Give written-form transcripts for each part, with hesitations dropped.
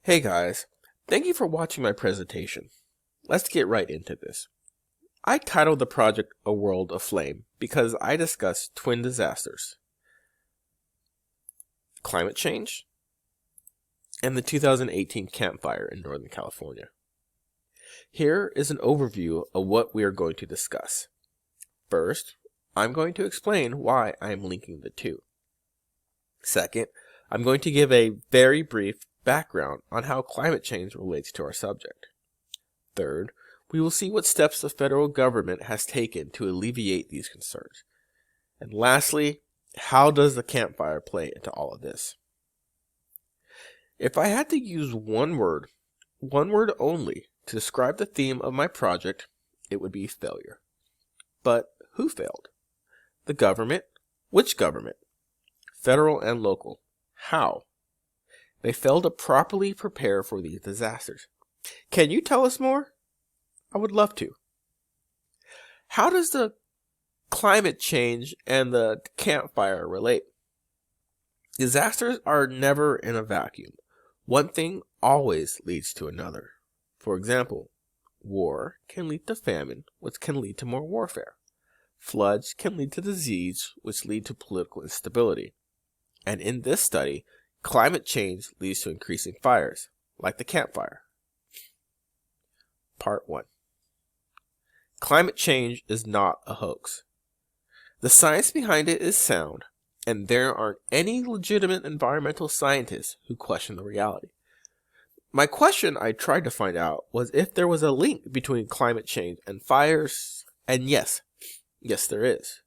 Hey guys, thank you for watching my presentation. Let's get right into this. I titled the project A World Aflame because I discuss twin disasters, climate change, and the 2018 Camp Fire in Northern California. Here is an overview of what we are going to discuss. First, I'm going to explain why I am linking the two. Second, I'm going to give a very brief background on how climate change relates to our subject. Third, we will see what steps the federal government has taken to alleviate these concerns. And lastly, how does the Camp Fire play into all of this? If I had to use one word only, to describe the theme of my project, it would be failure. But who failed? The government? Which government? Federal and local. How? They failed to properly prepare for these disasters. Can you tell us more? I would love to. How does the climate change and the Camp Fire relate? Disasters are never in a vacuum. One thing always leads to another. For example, war can lead to famine, which can lead to more warfare. Floods can lead to disease, which lead to political instability. And in this study, climate change leads to increasing fires, like the Camp Fire. Part 1. Climate change is not a hoax. The science behind it is sound, and there aren't any legitimate environmental scientists who question the reality. My question I tried to find out was if there was a link between climate change and fires, and yes, there is.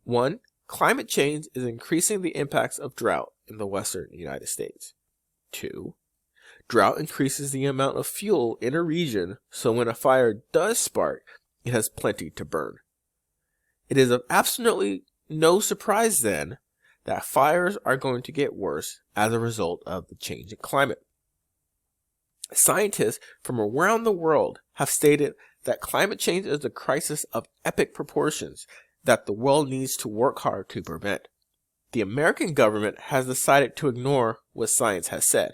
1. Climate change is increasing the impacts of drought in the western United States. 2. Drought increases the amount of fuel in a region, so when a fire does spark, it has plenty to burn. It is of absolutely no surprise then that fires are going to get worse as a result of the change in climate. Scientists from around the world have stated that climate change is a crisis of epic proportions that the world needs to work hard to prevent. The American government has decided to ignore what science has said.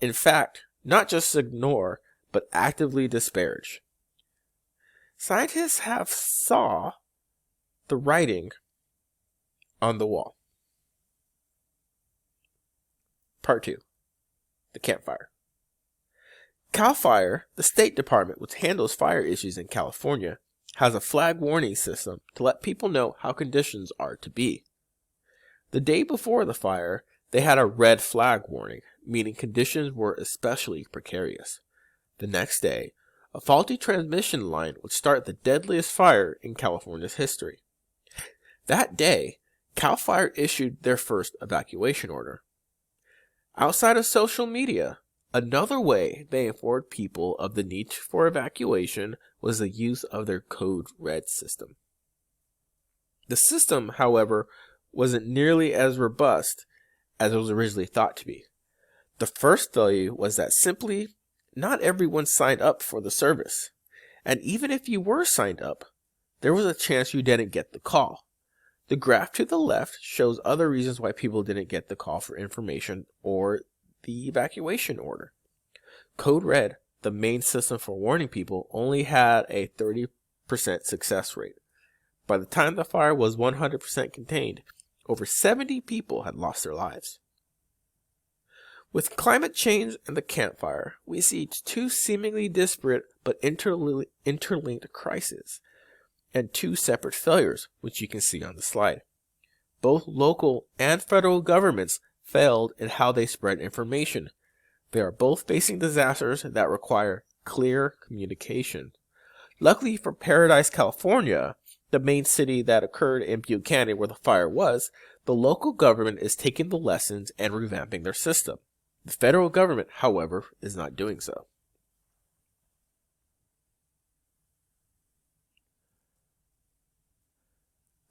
In fact, not just ignore, but actively disparage. Scientists have saw the writing on the wall. Part 2. The Camp Fire. CAL FIRE, the State Department which handles fire issues in California, has a flag warning system to let people know how conditions are to be. The day before the fire, they had a red flag warning, meaning conditions were especially precarious. The next day, a faulty transmission line would start the deadliest fire in California's history. That day, CAL FIRE issued their first evacuation order. Outside of social media, another way they informed people of the need for evacuation was the use of their Code Red system. The system, however, wasn't nearly as robust as it was originally thought to be. The first failure was that simply not everyone signed up for the service. And even if you were signed up, there was a chance you didn't get the call. The graph to the left shows other reasons why people didn't get the call for information or the evacuation order. Code Red, the main system for warning people, only had a 30% success rate. By the time the fire was 100% contained, over 70 people had lost their lives. With climate change and the Camp Fire, we see two seemingly disparate but interlinked crises, and two separate failures, which you can see on the slide. Both local and federal governments failed in how they spread information. They are both facing disasters that require clear communication. Luckily for Paradise, California, the main city that occurred in Butte County where the fire was, the local government is taking the lessons and revamping their system. The federal government, however, is not doing so.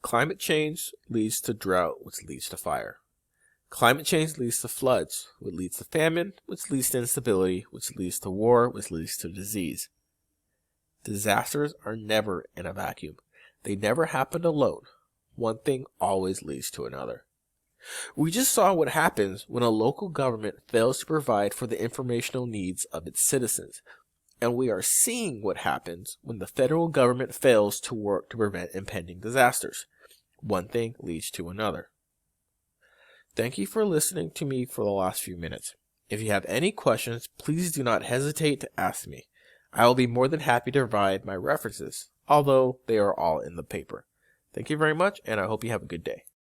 Climate change leads to drought, which leads to fire. Climate change leads to floods, which leads to famine, which leads to instability, which leads to war, which leads to disease. Disasters are never in a vacuum. They never happen alone. One thing always leads to another. We just saw what happens when a local government fails to provide for the informational needs of its citizens. And we are seeing what happens when the federal government fails to work to prevent impending disasters. One thing leads to another. Thank you for listening to me for the last few minutes. If you have any questions, please do not hesitate to ask me. I will be more than happy to provide my references, although they are all in the paper. Thank you very much, and I hope you have a good day.